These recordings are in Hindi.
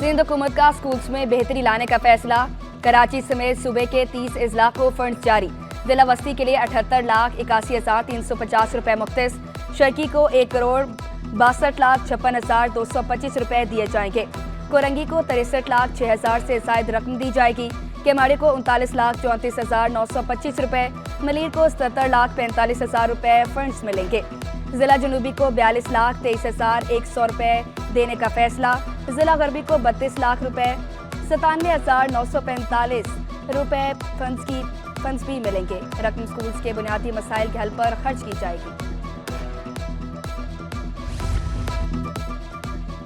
सिंध हुकूमत का स्कूल्स में बेहतरी लाने का फैसला। कराची समेत सूबे के 30 अजला को फंड जारी। जिला वस्ती के लिए 78,81,350 रुपए मुख्तस। शर्की को 1,62,56,225 रुपए दिए जाएंगे। कोरंगी को 63,06,000 से जायद रकम दी जाएगी। केमाड़ी को 39,34,925 रुपए, मलीर को 77,45,000 रुपए फंड्स मिलेंगे। जिला जनूबी को 42,23,100 रुपए देने का फैसला। जिला गरबी को 32 लाख रुपए, 97,945 रुपए फंड्स भी मिलेंगे। रकम स्कूल्स के बुनियादी मसाइल के हल पर खर्च की जाएगी।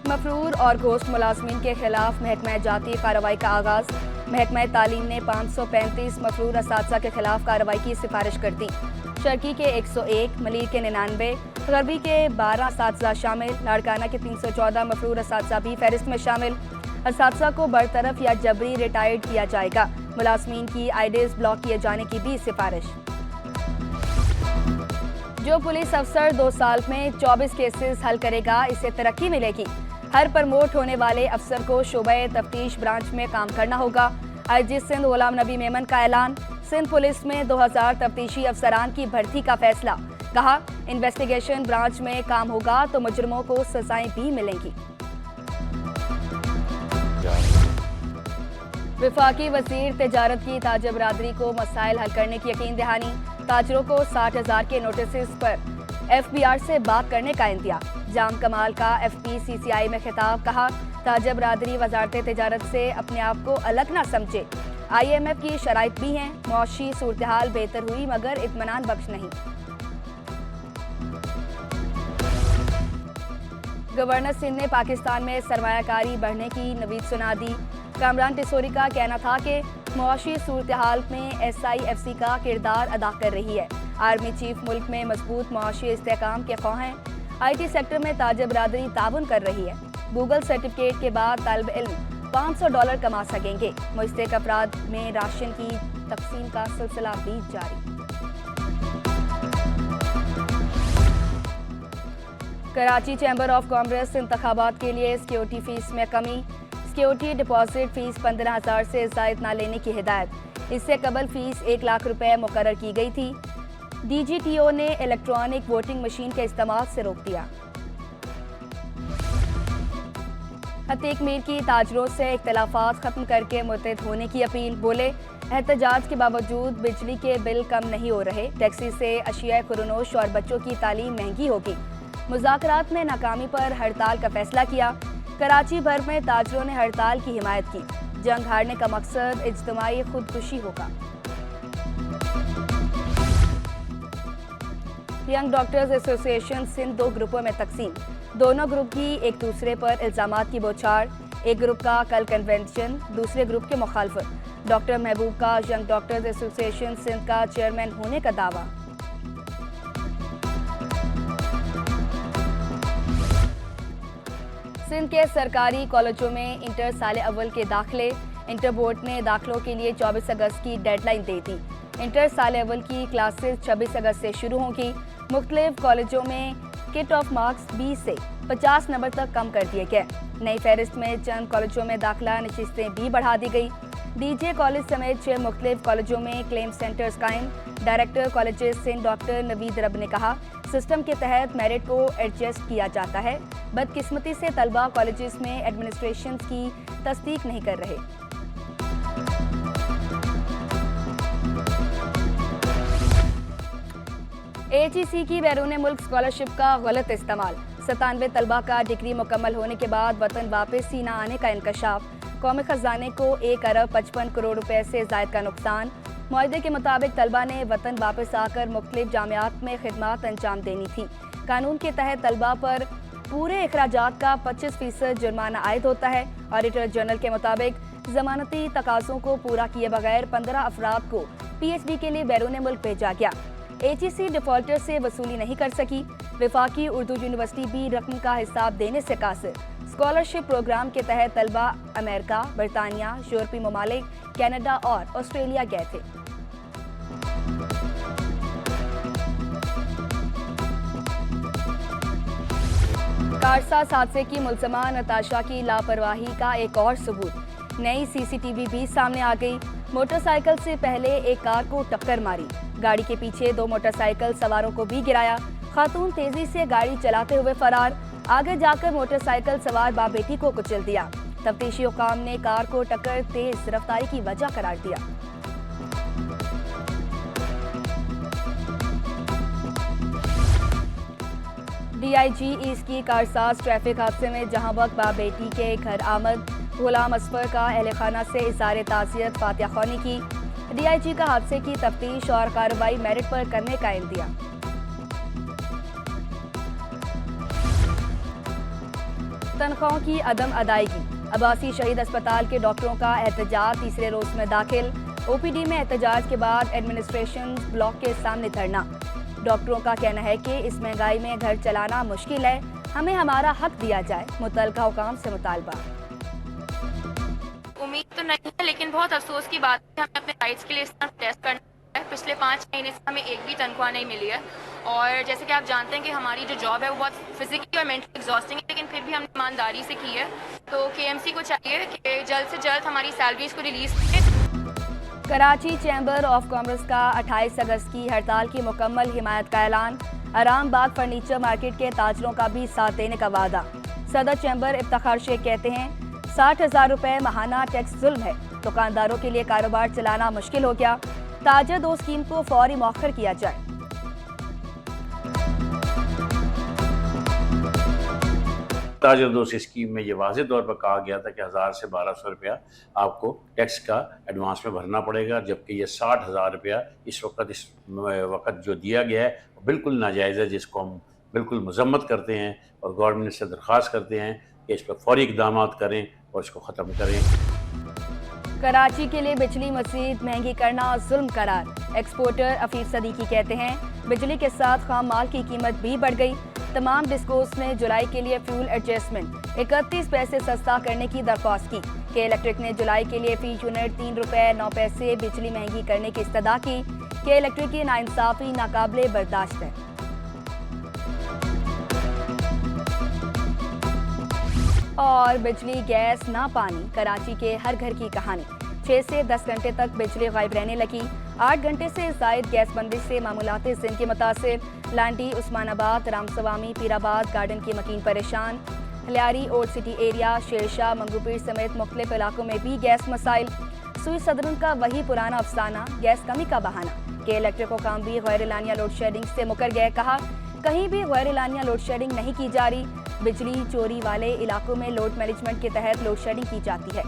मफरूर और गोश्त मुलाजमीन के खिलाफ महकमा जाती कार्रवाई का आगाज। महकमा तालीम ने 535 मफरूर असातिज़ा के खिलाफ कार्रवाई की सिफारिश कर दी। शर्की के 101, मलीर के 99, गरबी के 12 असातिज़ा शामिल। लाड़काना के 314 मफरूर असातिज़ा भी फहरिस्त में शामिल। असातिज़ा को बरतरफ या जबरी रिटायर्ड किया जाएगा। मुलाजमीन की आईडीज ब्लॉक किए जाने की भी सिफारिश। जो पुलिस अफसर 2 साल में 24 केसेस हल करेगा, इसे तरक्की मिलेगी। हर प्रमोट होने वाले अफसर को शोबे तफ्तीश ब्रांच में काम करना होगा। आईजी सिंध गुलाम नबी मेमन का ऐलान। सिंध पुलिस में 2000 तफ्तीशी अफसरान की भर्ती का फैसला। कहा, इन्वेस्टिगेशन ब्रांच में काम होगा तो मुजरिमों को सजाएं भी मिलेंगी। वफाकी वजीर तजारत की ताजिर बरादरी को मसाइल हल करने की यकीन दहानी। ताजरों को 60,000 के नोटिस पर FBR से बात करने का इंतजार। जाम कमाल का FPCCI में खिताब। कहा, ताजिर बरादरी वजारत तजारत से अपने आप को अलग ना समझे। IMF की शराइत भी हैं। मुआशी सूरत हाल बेहतर हुई मगर इत्मीनान बख्श नहीं। गवर्नर सिंध ने पाकिस्तान में सरमायाकारी बढ़ने की नवीद सुना दी। कामरान टिसोरी का कहना था कि मुआशी सूरत हाल में SIFC का किरदार अदा कर रही है। आर्मी चीफ मुल्क में मजबूत मुआशी इस्तेहकाम के ख्वाह हैं। IT सेक्टर में ताजिर बरादरी ताउन कर रही है। गूगल सर्टिफिकेट के बाद तालिब इल्म $500 कमा सकेंगे। मुस्तहिक अफराद में राशन की तकसीम का सिलसिला भी जारी। कराची चैम्बर ऑफ कॉमर्स इंतखाबात के लिए सिक्योरिटी फीस में कमी। सिक्योरिटी डिपॉजिट फीस 15,000 से ज़ायद न लेने की हिदायत। इससे कबल फीस 1 लाख रुपए मुकर्रर की गई थी। DGTO ने इलेक्ट्रॉनिक वोटिंग मशीन के इस्तेमाल से रोक दिया। हतीक मीर की ताजरों से इख्तिलाफात खत्म करके मुतहद होने की अपील। बोले, एहतजाज के बावजूद बिजली के बिल कम नहीं हो रहे। टैक्सी से अशिया खुरनोश और बच्चों की तालीम महंगी होगी। मुज़ाकरात में नाकामी पर हड़ताल का फैसला किया। कराची भर में ताजरों ने हड़ताल की हिमायत की। जंग हारने का मकसद इज्तिमाई खुदकुशी होगा। यंग डॉक्टर्स एसोसिएशन सिंध 2 ग्रुपों में तकसीम। दोनों ग्रुप की एक दूसरे पर इल्जामात की बौछार। एक ग्रुप का कल कन्वेंशन, दूसरे ग्रुप के मुखालफत। डॉक्टर महबूब का यंग डॉक्टर्स एसोसिएशन सिंध का चेयरमैन होने का दावा। सिंध के सरकारी कॉलेजों में इंटर साल अव्वल के दाखिले। इंटर बोर्ड ने दाखिलों के लिए 24 अगस्त की डेडलाइन दे दी। इंटर साल अव्वल की क्लासेस 26 अगस्त से शुरू होंगी। मुख्तलिफ कॉलेजों में किट ऑफ मार्क्स 20 से 50 नंबर तक कम कर दिए गए। नई फहरिस्त में चंद कॉलेजों में दाखिला नशिस्तें भी बढ़ा दी गई। DJ कॉलेज समेत 6 मुख्तलिफ कॉलेजों में क्लेम सेंटर्स कायम। Director colleges Sindh doctor Naveed Rab ने कहा, सिस्टम के तहत मेरिट को एडजस्ट किया जाता है। बदकिस्मती से तलबा कॉलेजेस में एडमिनिस्ट्रेशन की तस्दीक नहीं कर रहे। HEC की बैरून मुल्क स्कॉलरशिप का गलत इस्तेमाल। 97 तलबा का डिग्री मुकम्मल होने के बाद वतन वापसी न आने का इंकशाफ। कौमी खजाने को 1 अरब 55 करोड़ रुपए से ज़ायद का नुकसान। मुआहदे के मुताबिक तलबा ने वतन वापस आकर मुख्तलिफ जामियात में खिदमात अंजाम देनी थी। कानून के तहत तलबा पर पूरे अखराजात का 25% जुर्माना आयद होता है। ऑडिटर जनरल के मुताबिक जमानती तकाज़ों को पूरा किए बगैर 15 अफराद को PhD के लिए बैरून मुल्क भेजा गया। HEC डिफॉल्टर से वसूली नहीं कर सकी। वफाकी उर्दू यूनिवर्सिटी भी रकम का हिसाब देने से कासिर। स्कॉलरशिप प्रोग्राम के तहत तलबा अमेरिका, बरतानिया, यूरोपीय ममालिक, कनाडा और ऑस्ट्रेलिया गए थे। कारसाज हादसे की मुलजमा नताशा की लापरवाही का एक और सबूत। नई सीसीटीवी भी सामने आ गई। मोटरसाइकिल से पहले एक कार को टक्कर मारी, गाड़ी के पीछे 2 मोटरसाइकिल सवारों को भी गिराया। खातून तेजी से गाड़ी चलाते हुए फरार, आगे जाकर मोटरसाइकिल सवार बाप बेटी को कुचल दिया। तफ्तीशी हुकाम ने कार को टक्कर तेज रफ्तारी की वजह करार दिया। डीआईजी ईस्ट की कारसाज ट्रैफिक हादसे में जहां वक्त बाप बेटी के घर आमद, गुलाम असफर का अहल खाना से इज़हार ताज़ियत फातिहा ख़्वानी की। डीआईजी का हादसे की तफ्तीश और कार्रवाई मेरिट पर करने का इंदिया। तनख्वाहों की अदम अदायगी, अब्बासी शहीद अस्पताल के डॉक्टरों का एहतजाज तीसरे रोज में दाखिल। ओपीडी में एहतजाज के बाद एडमिनिस्ट्रेशन ब्लॉक के सामने धरना। डॉक्टरों का कहना है कि इस महंगाई में घर चलाना मुश्किल है, हमें हमारा हक दिया जाए। मुतल्लिका हुकाम से मुतालबा। उम्मीद तो नहीं है, लेकिन बहुत अफसोस की बात है, हमें अपने राइट्स के लिए इस तरह टेस्ट करना है। पिछले 5 महीने से हमें एक भी तनख्वाह नहीं मिली है और जैसे कि आप जानते हैं कि हमारी जो जॉब है वो बहुत फिजिकली और मेंटली एग्जॉस्टिंग है, लेकिन फिर भी हमने ईमानदारी से की है। तो केएमसी को चाहिए कि जल्द से जल्द हमारी सैलरीज को रिलीज करें। कराची चैम्बर ऑफ कॉमर्स का 28 अगस्त की हड़ताल की मुकम्मल हिमायत का ऐलान। आरामबाग फर्नीचर मार्केट के ताजरों का भी साथ देने का वादा। सदर चैम्बर इफ्तिखार शेख कहते हैं 60,000 रुपए माहाना टैक्स जुल्म है, दुकानदारों के लिए कारोबार चलाना मुश्किल हो गया। ताजर 2 स्कीम को फौरी मौखर किया जाए। ताजर दोस्त स्कीम में ये वाज़ेह तौर पर कहा गया था कि 1000 से 1200 रुपया आपको टैक्स का एडवांस में भरना पड़ेगा, जबकि ये 60,000 रुपया इस वक्त जो दिया गया है वो बिल्कुल नाजायज़ है, जिसको हम बिल्कुल मजम्मत करते हैं और गवर्नमेंट से दरख्वास्त करते हैं कि इस पर फौरी इक़दाम करें और इसको ख़त्म करें। कराची के लिए बिजली मज़ीद महंगी करना जुल्म करार। एक्सपोर्टर अफीफ सदीकी कहते हैं बिजली के साथ खाम माल की कीमत भी बढ़ गई। तमाम डिस्कोस ने जुलाई के लिए फ्यूल एडजस्टमेंट 31 पैसे सस्ता करने की दरख्वास्त की। के इलेक्ट्रिक ने जुलाई के लिए फी यूनिट 3 रुपए 9 पैसे बिजली महंगी करने की इस्तदा की। के इलेक्ट्रिक की नाइंसाफी नाकाबिले बर्दाश्त है। और बिजली, गैस, ना पानी, कराची के हर घर की कहानी। 6 से 10 घंटे तक बिजली गायब रहने लगी। 8 घंटे से जायद गैस बंदिश से मामूलाती जिंदगी मुतासिर। लांडी, उस्मानाबाद, रामसवामी, पीराबाद गार्डन की मकीन परेशान। Lyari, old city area, Shershah, Manghopir समेत मुख्तलिफ इलाकों में भी गैस मसाइल। सुई सदरन का वही पुराना अफसाना, गैस कमी का बहाना। के इलेक्ट्रिक हुकाम भी गैर एलानिया लोड शेडिंग से मुकर गए। कहा कहीं भी गैर एलानिया लोड शेडिंग नहीं की जा रही। बिजली चोरी वाले इलाकों में लोड मैनेजमेंट के तहत लोड शेडिंग की जाती है।